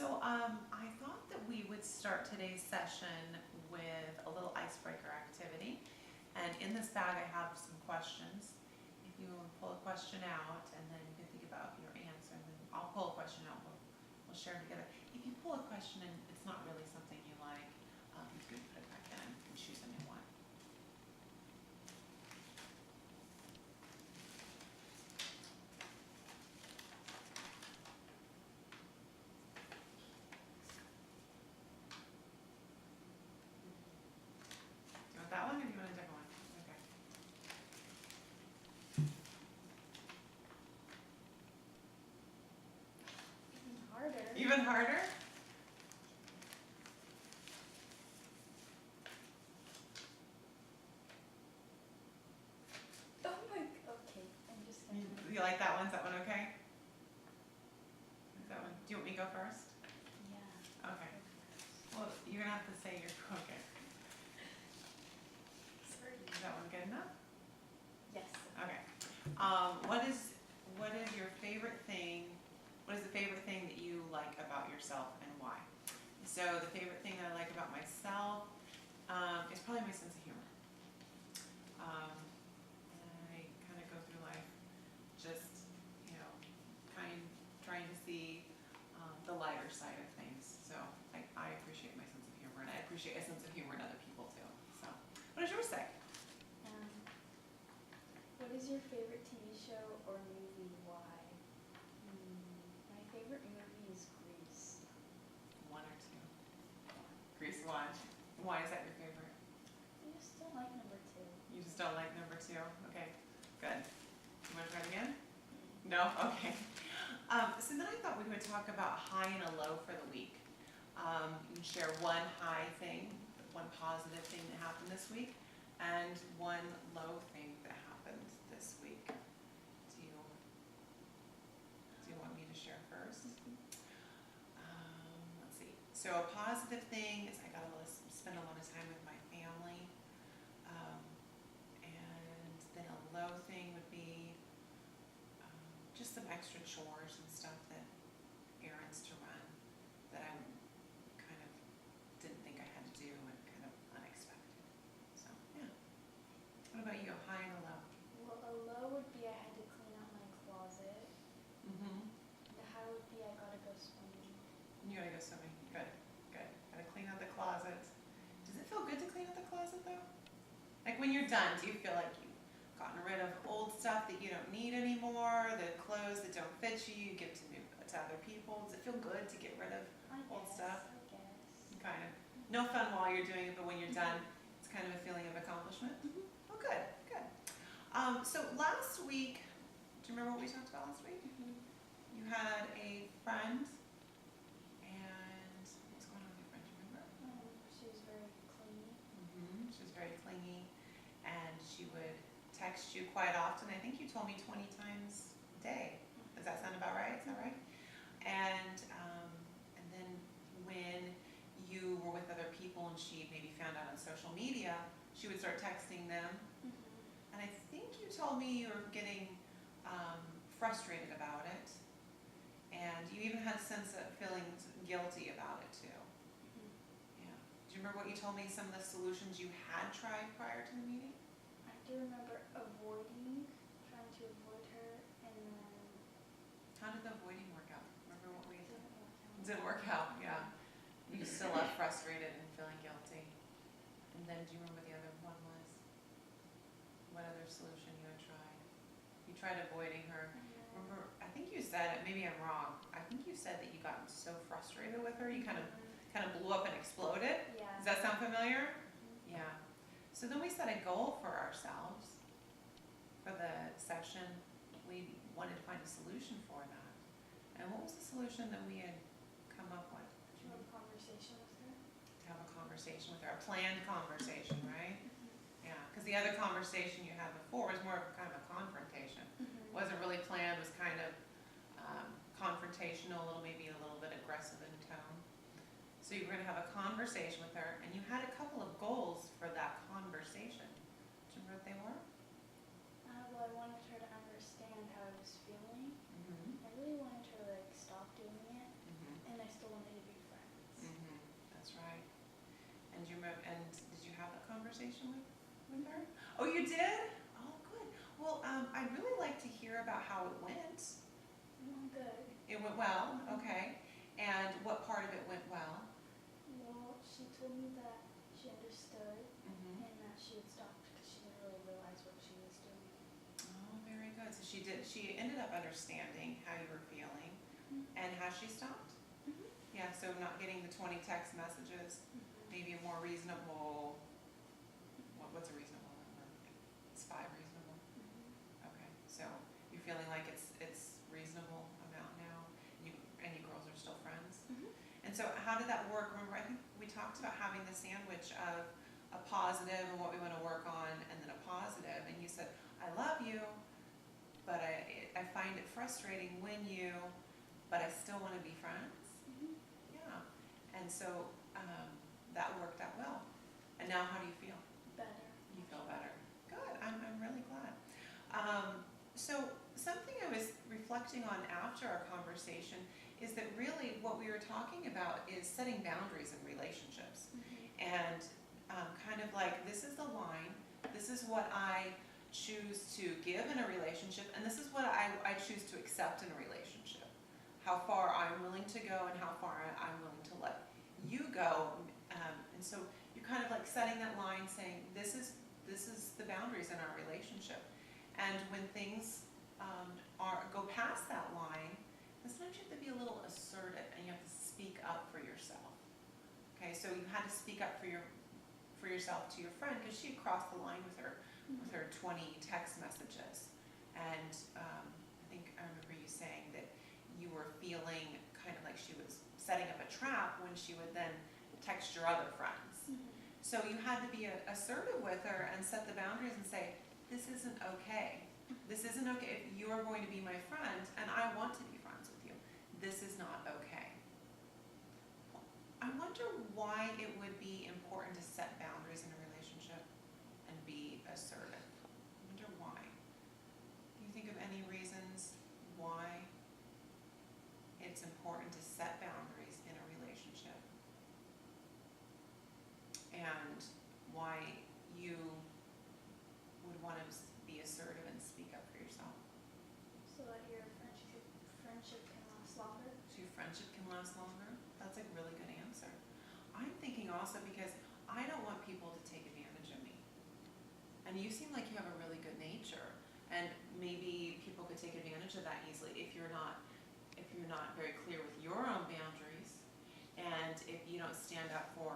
I thought that we would start today's session with a little icebreaker activity. And in this bag, I have some questions. If you will pull a question out, and then you can think about your answer, and then I'll pull a question out, we'll share them together. If you pull a question and it's not really something you like, you can put it back in and choose a new one. Do you want that one, or do you want a different one? Okay. Even harder. Even harder? Oh my, okay, I'm just gonna. You like that one? Is that one okay? Is that one? Do you want me to go first? Yeah. Okay. Well, you're gonna have to say you're okay. Sorry. Is that one good enough? Yes. Okay. What is your favorite thing? What is the favorite thing that you like about yourself and why? So the favorite thing that I like about myself is probably my sense of humor. I kind of go through life just, trying to see the lighter side of things. So I appreciate my sense of humor, and I appreciate a sense of humor in other people too. So, what does yours say? What is your favorite TV show or movie? Why? My favorite movie is Grease. One or two? Grease one. Why is that your favorite? I just don't like number 2. You just don't like number 2? Okay, good. You want to try it again? No? Okay. So then I thought we would talk about a high and a low for the week. You can share one high thing, one positive thing that happened this week, and one low thing that happened this week. Do you want me to share first? Let's see. So a positive thing is I got to spend a lot of time with my family. And then a low thing would be just some extra chores and stuff that errands to run that I kind of didn't think I had to do and kind of unexpected. So, yeah. What about you? High and a low? Well, a low would be I had to clean out my closet. Mm-hmm. The high would be I gotta go swimming. You gotta go swimming. Good, good. Gotta clean out the closet. Does it feel good to clean out the closet though? Like when you're done, do you feel like you've gotten rid of old stuff that you don't need anymore, the clothes that don't fit you, you give to other people? Does it feel good to get rid of old stuff? I guess. Kind of. No fun while you're doing it, but when you're done, it's kind of a feeling of accomplishment. Oh, good, good. So last week, do you remember what we talked about last week? You had a friend, and what's going on with your friend? Do you remember? She was very clingy. She was very clingy, and she would text you quite often. I think you told me 20 times a day. Does that sound about right? Is that right? And then when you were with other people and she maybe found out on social media, she would start texting them. And I think you told me you were getting frustrated about it. And you even had a sense of feeling guilty about it too. Yeah. Do you remember what you told me, some of the solutions you had tried prior to the meeting? I do remember trying to avoid her, and then How did the avoiding work out? Remember what we it did? didn't work out. It didn't work out, yeah. You still left frustrated and feeling guilty. And then do you remember the other one was? What other solution you had tried? You tried avoiding her. Remember, I think you said, maybe I'm wrong, I think you said that you got so frustrated with her, you kind of blew up and exploded. Yeah. Does that sound familiar? Yeah. So then we set a goal for ourselves for the session. We wanted to find a solution for that. And what was the solution that we had come up with? To have a conversation with her. To have a conversation with her, a planned conversation, right? Yeah, because the other conversation you had before was more of kind of a confrontation. Wasn't really planned, was kind of confrontational, maybe a little bit aggressive in tone. So you were going to have a conversation with her, and you had a couple of goals for that conversation. Do you remember what they were? Well, I wanted her to understand how I was feeling. I really wanted her to stop doing it, and I still wanted to That's right. And you remember, and did you have that conversation with her? Oh, you did? Oh, good. Well, I'd really like to hear about how it went. Good. It went well, okay. And what part of it went well? Well, she told me that she understood Mm-hmm. and that she had stopped because she didn't really realize what she was doing. Oh, very good. So she ended up understanding how you were feeling. And has she stopped? Mhm. Yeah, so not getting the 20 text messages, maybe a more reasonable, what's a reasonable number? Is 5 reasonable? Okay, so you're feeling like it's reasonable amount now, and you girls are still friends? And so how did that work? Remember, I think we talked about having the sandwich of a positive and what we want to work on, and then a positive, and you said, I love you, but I find it frustrating when you, but I still want to be friends. Yeah, and so that worked out well. And now how do you feel? Better. You feel better. Good, I'm really glad. So something I was reflecting on after our conversation is that really what we were talking about is setting boundaries in relationships. And kind of like, this is the line, this is what I choose to give in a relationship, and this is what I choose to accept in a relationship. How far I'm willing to go and how far I'm willing to let you go. And so you're kind of like setting that line, saying, this is the boundaries in our relationship. And when things go past that line, then sometimes you have to be a little assertive and you have to speak up for yourself. Okay, so you had to speak up for yourself to your friend because she crossed the line with her 20 text messages. And I think I remember you saying that you were feeling kind of like she was setting up a trap when she would then text your other friends. So you had to be assertive with her and set the boundaries and say, this isn't okay. This isn't okay. If you are going to be my friend and I want to be friends with you, this is not okay. I wonder why it would be important to set boundaries in a relationship and be assertive. I wonder why. Can you think of any reasons why it's important to set boundaries in a relationship? And why you would want to be assertive and speak up for yourself? So that your friendship can last longer. So your friendship can last longer? That's a really good answer. I'm thinking also because I don't want people to take advantage of me. And you seem like you have a really good nature, and maybe people could take advantage of that easily if you're not very clear with your own boundaries, and if you don't stand up for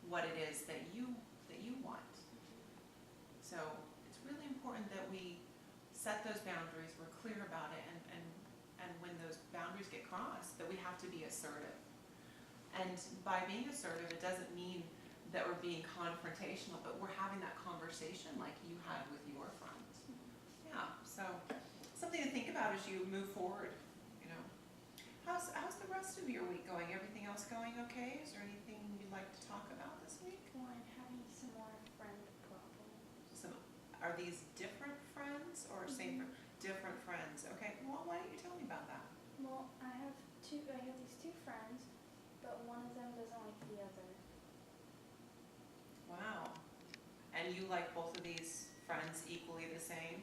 what it is that you want. So it's really important that we set those boundaries, we're clear about it, and when those boundaries get crossed, that we have to be assertive. And by being assertive, it doesn't mean that we're being confrontational, but we're having that conversation like you had with your friends. Yeah, so something to think about as you move forward, you know. How's the rest of your week going? Everything else going okay? Is there anything you'd like to talk about this week? Well, I'm having some more friend problems. Are these different friends or same different friends? Okay, well, why don't you tell me about that? Well, I have these two friends, but one of them doesn't like the other. Wow. And you like both of these friends equally the same?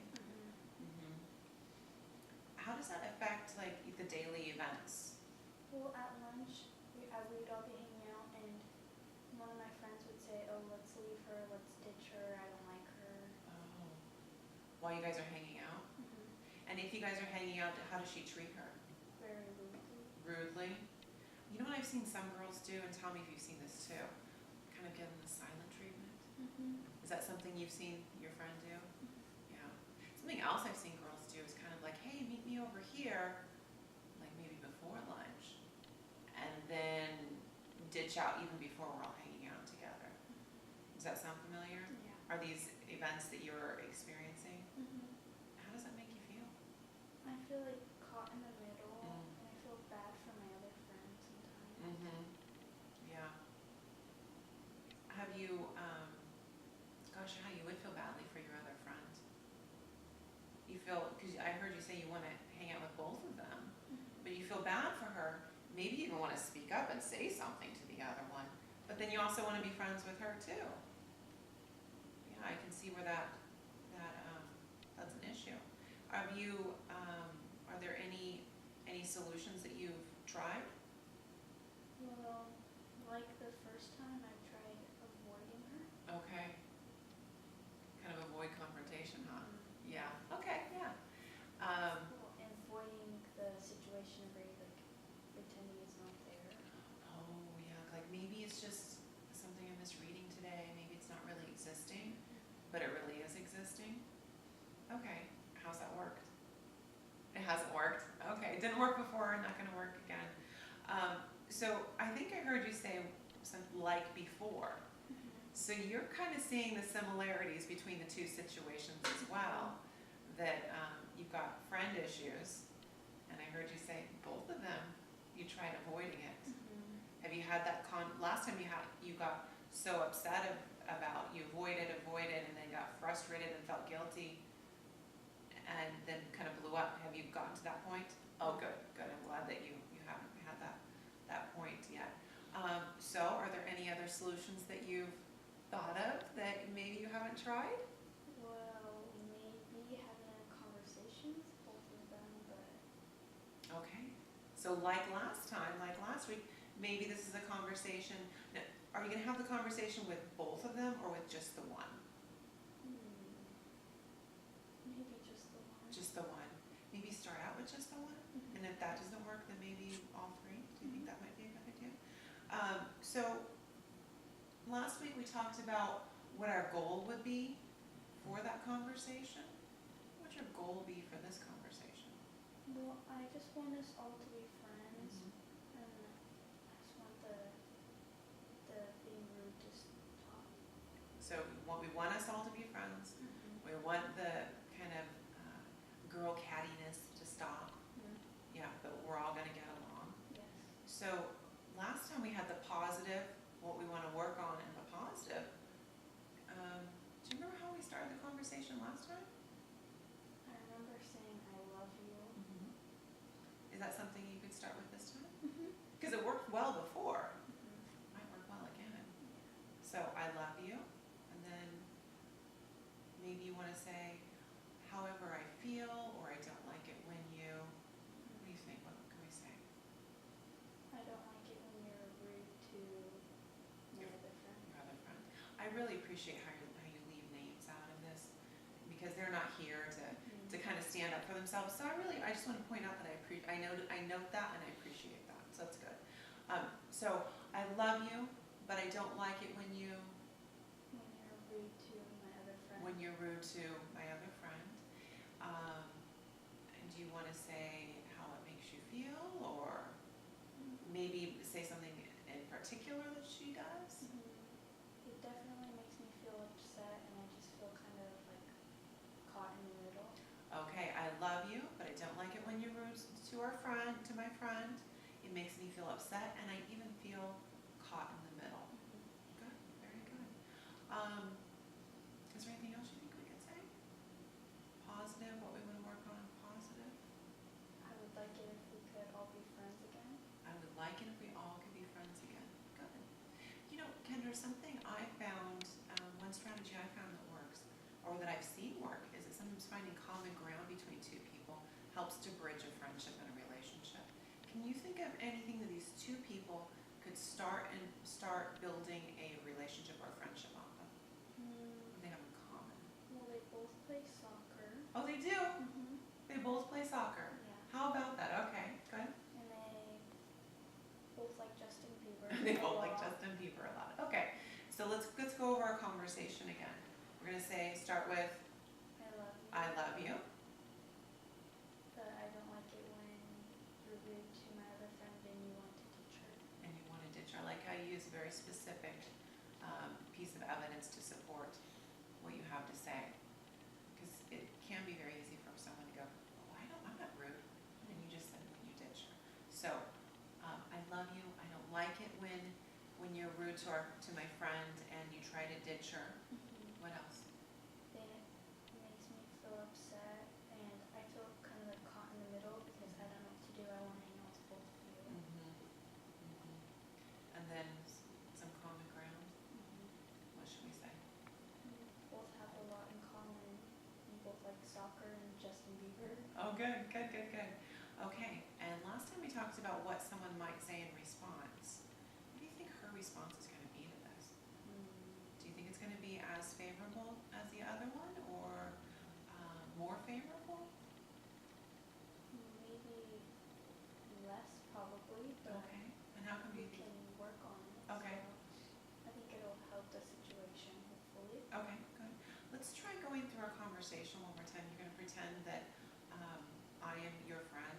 How does that affect like the daily events? Well, at lunch, we'd all be hanging out, and one of my friends would say, oh, let's leave her, let's ditch her, I don't like her. Oh. While you guys are hanging out? And if you guys are hanging out, how does she treat her? Very rudely. Rudely? You know what I've seen some girls do, and tell me if you've seen this too? Kind of give them the silent treatment. Is that something you've seen your friend do? Yeah. Something else I've seen girls do is kind of like, hey, meet me over here, like maybe before lunch, and then ditch out even before we're all hanging out together. Does that sound familiar? Yeah. Are these events that you're experiencing? How does that make you feel? I feel like caught in the middle, and I feel bad for my other friends sometimes. Yeah. Have you, gosh, how you would feel badly for your other friend. You feel, because I heard you say you want to hang out with both of them, but you feel bad for her. Maybe you even want to speak up and say something to the other one, But then you also wanna be friends with her too. Yeah, I can see where that's an issue. Are there any solutions that you've tried? Well, like the first time I tried avoiding her. Okay. Kind of avoid confrontation, huh? Mm. Yeah, okay, yeah. Well, and avoiding the situation where you like pretending it's not there. Oh, yeah, like maybe it's just something I'm misreading today, maybe it's not really existing, but it really is existing. Okay, how's that worked? It hasn't worked, okay, it didn't work before, not gonna work again. So I think I heard you say something like before. So you're kind of seeing the similarities between the two situations as well, that you've got friend issues, and I heard you say both of them, you tried avoiding it. Have you had that last time you got so upset about, you avoided, and then got frustrated and felt guilty, and then kind of blew up? Have you gotten to that point? Oh, good, I'm glad that you haven't had that point yet. So are there any other solutions that you've thought of that maybe you haven't tried? Well, maybe having a conversation with both of them, but Okay, so like last week, maybe this is a conversation. Now, are you gonna have the conversation with both of them or with just the one? maybe just the one. Just the one. Maybe start out with just the one, and if that doesn't work, then maybe all three. Do you think that might be a good idea? So last week we talked about what our goal would be for that conversation. What would your goal be for this conversation? Well, I just want us all to be friends, and I just want the being rude to stop. So we want us all to be friends. We want the kind of girl cattiness to stop. Yeah, but we're all gonna get along. Yes. So last time we had the positive, what we want to work on in the positive. Do you remember how we started the conversation last time? I remember saying I love you. Is that something you could start with this time? Because it worked well before. Might work well again. So I love you, and then maybe you want to say, however I feel, or I don't like it when you. What do you think? What can we say? I don't like it when you're rude to my other friend. Your other friend. I really appreciate how you leave names out of this, because they're not here to kind of stand up for themselves. So I just want to point out that I note that, and I appreciate that. So that's good. So I love you, but I don't like it when you're rude to my other friend. When you're rude to my other friend. And do you want to say how it makes you feel, or maybe say something in particular that she does? It definitely makes me feel upset, and I just feel kind of like caught in the middle. Okay, I love you, but I don't like it when you're rude to my friend. It makes me feel upset, and I even feel caught in the middle. Good, very good. Is there anything else you think we could say? Positive, what we want to work on, positive? I would like it if we could all be friends again. I would like it if we all could be friends again. Good. You know, Kendra, something I found, one strategy I found that works, or that I've seen work, is that sometimes finding common ground between two people helps to bridge a friendship and a relationship. Can you think of anything that these two people could start building a relationship or a friendship off of? What do they have in common? Well, they both play soccer. Oh, they do? They both play soccer. Yeah. How about that? Okay, good. And they both like Justin Bieber. They both like Justin Bieber a lot. Okay, so let's go over our conversation again. We're gonna start with, I love you. I love you. But I don't like it when you're rude to my other friend and you want to ditch her. And you want to ditch her. I like how you use a very specific piece of evidence to support what you have to say. Because it can be very easy for someone to go, oh, I'm not rude. And you just said when you ditch her. So, I love you. I don't like it when you're rude to my friend and you try to ditch her. What else? Then it makes me feel upset, and I feel kind of like caught in the middle because I don't know what to do. I want to hang out with both of you. And then some common Oh, good, good, good, good. Okay, and last time we talked about what someone might say in response. What do you think her response is gonna be to this? Do you think it's gonna be as favorable as the other one, or more favorable? Maybe less probably, but Okay, and how come we you think? can work on it. Okay. So I think it'll help the situation, hopefully. Okay, good. Let's try going through our conversation one more time. You're gonna pretend that I am your friend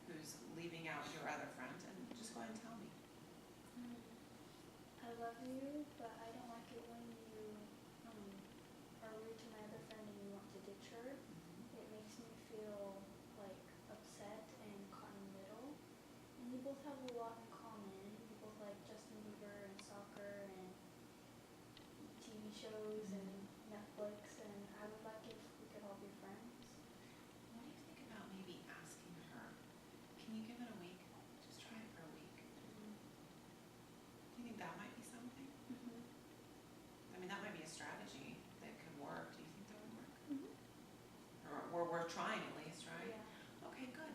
who's leaving out your other friend, and just go ahead and tell me. I love you, but I don't like it when you are rude to my other friend and you want to ditch her. It makes me feel like upset and caught in the middle. And we both have a lot in common. We both like Justin Bieber and soccer and TV shows and Netflix, and I would like if we could all be friends. What do you think about maybe asking her, can you give it a week? Just try it for a week. Do you think that might be something? I mean, that might be a strategy that could work. Do you think that would work? Or we're trying at least, right? Yeah. Okay, good.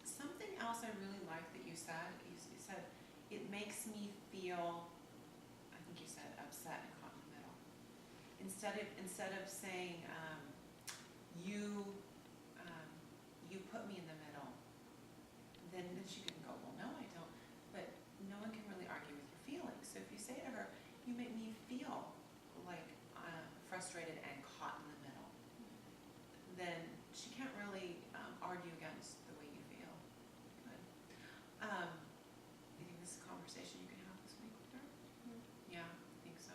Something else I really like that you said, you said, it makes me feel, I think you said upset and caught in the middle. Instead of saying, you, you put me in the middle, then she can go, well, no, I don't. But no one can really argue with your feelings. So if you say to her, you make me feel like frustrated and caught in the middle, then she can't really argue against the way you feel. Good. You think this is a conversation you can have this week with her? Yeah, I think so.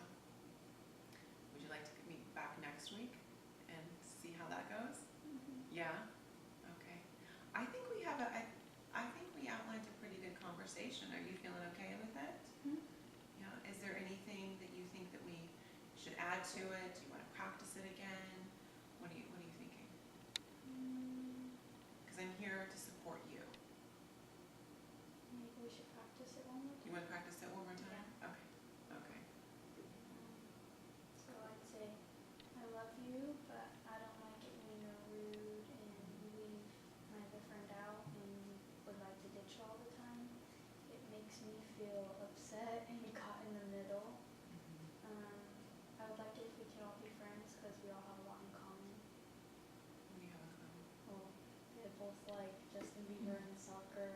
Would you like to meet back next week and see how that goes? Yeah? Okay. I think we have I think we outlined a pretty good conversation. Are you feeling okay with it? Yeah. Is there anything that you think that we should add to it? Do you want to practice it again? What are you thinking? Because I'm here to support you. Maybe we should practice it one more time. You want to practice it one more time? Yeah. Okay. Okay. So I'd say, I love you, but I don't like it when you're rude and you leave my other friend out and would like to ditch her all the time. It makes me feel upset and caught in the middle. I would like it if we could all be friends because we all have a lot in common. What do you have in common? Well, they both like Justin Bieber and soccer